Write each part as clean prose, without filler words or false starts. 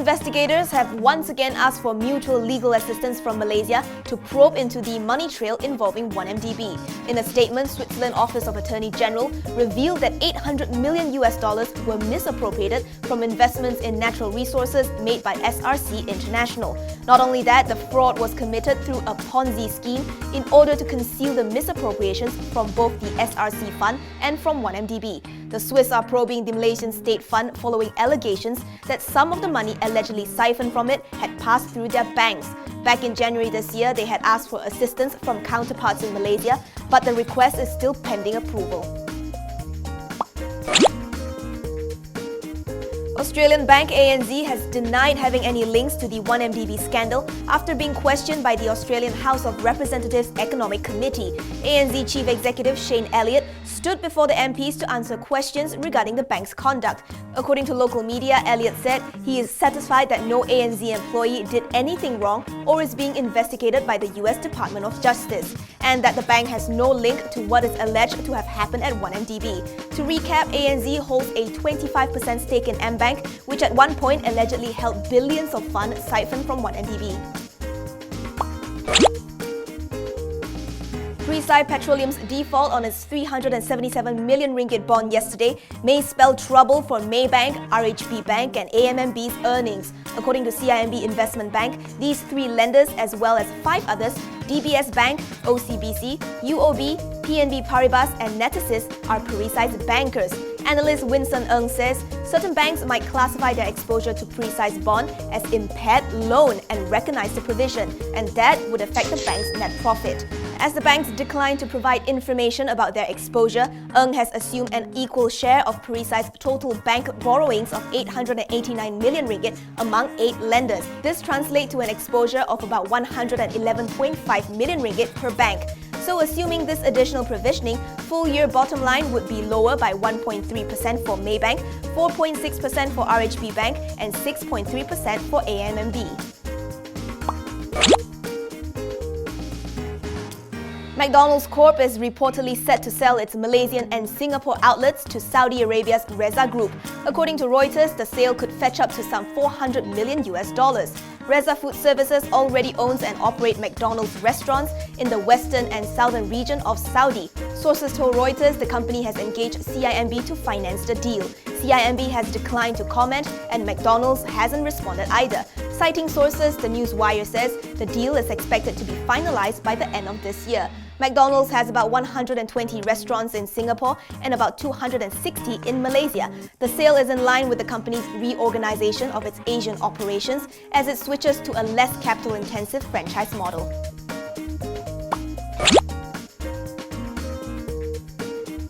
Investigators have once again asked for mutual legal assistance from Malaysia to probe into the money trail involving 1MDB. In a statement, Switzerland Office of Attorney General revealed that $800 million were misappropriated from investments in natural resources made by SRC International. Not only that, the fraud was committed through a Ponzi scheme in order to conceal the misappropriations from both the SRC fund and from 1MDB. The Swiss are probing the Malaysian state fund following allegations that some of the money allegedly siphoned from it had passed through their banks. Back in January this year, they had asked for assistance from counterparts in Malaysia, but the request is still pending approval. Australian bank ANZ has denied having any links to the 1MDB scandal after being questioned by the Australian House of Representatives Economic Committee. ANZ Chief Executive Shane Elliott stood before the MPs to answer questions regarding the bank's conduct. According to local media, Elliott said he is satisfied that no ANZ employee did anything wrong or is being investigated by the US Department of Justice, and that the bank has no link to what is alleged to have happened at 1MDB. To recap, ANZ holds a 25% stake in MBank, which at one point allegedly held billions of funds siphoned from 1MDB. Perisai Petroleum's default on its 377 million ringgit bond yesterday may spell trouble for Maybank, RHB Bank and AMMB's earnings. According to CIMB Investment Bank, these three lenders, as well as 5 others, DBS Bank, OCBC, UOB, PNB Paribas and Netesis, are Perisai's bankers. Analyst Winston Ng says certain banks might classify their exposure to Perisai's bond as impaired loan and recognize the provision, and that would affect the bank's net profit. As the banks decline to provide information about their exposure, Ng has assumed an equal share of Perisai's total bank borrowings of 889 million ringgit among 8 lenders. This translates to an exposure of about 111.5 million ringgit per bank. So assuming this additional provisioning, full-year bottom line would be lower by 1.3% for Maybank, 4.6% for RHB Bank and 6.3% for AMMB. McDonald's Corp is reportedly set to sell its Malaysian and Singapore outlets to Saudi Arabia's Reza Group. According to Reuters, the sale could fetch up to some $400 million. Reza Food Services already owns and operates McDonald's restaurants in the western and southern region of Saudi. Sources told Reuters the company has engaged CIMB to finance the deal. CIMB has declined to comment and McDonald's hasn't responded either. Citing sources, the Newswire says the deal is expected to be finalized by the end of this year. McDonald's has about 120 restaurants in Singapore and about 260 in Malaysia. The sale is in line with the company's reorganization of its Asian operations as it switches to a less capital-intensive franchise model.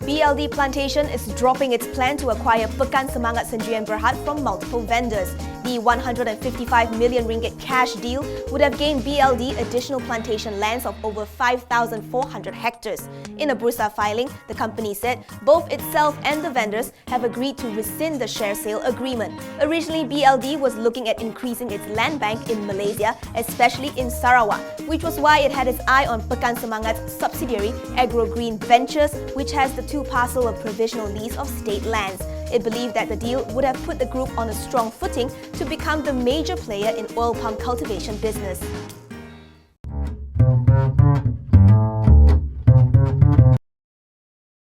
BLD Plantation is dropping its plan to acquire Pekan Semangat Sendirian Berhad from multiple vendors. The 155 million ringgit cash deal would have gained BLD additional plantation lands of over 5,400 hectares. In a Bursa filing, the company said both itself and the vendors have agreed to rescind the share sale agreement. Originally, BLD was looking at increasing its land bank in Malaysia, especially in Sarawak, which was why it had its eye on Pekan Semangat's subsidiary AGROGREEN Ventures, which has the 2 parcels of provisional lease of state lands. It believed that the deal would have put the group on a strong footing to become the major player in oil palm cultivation business.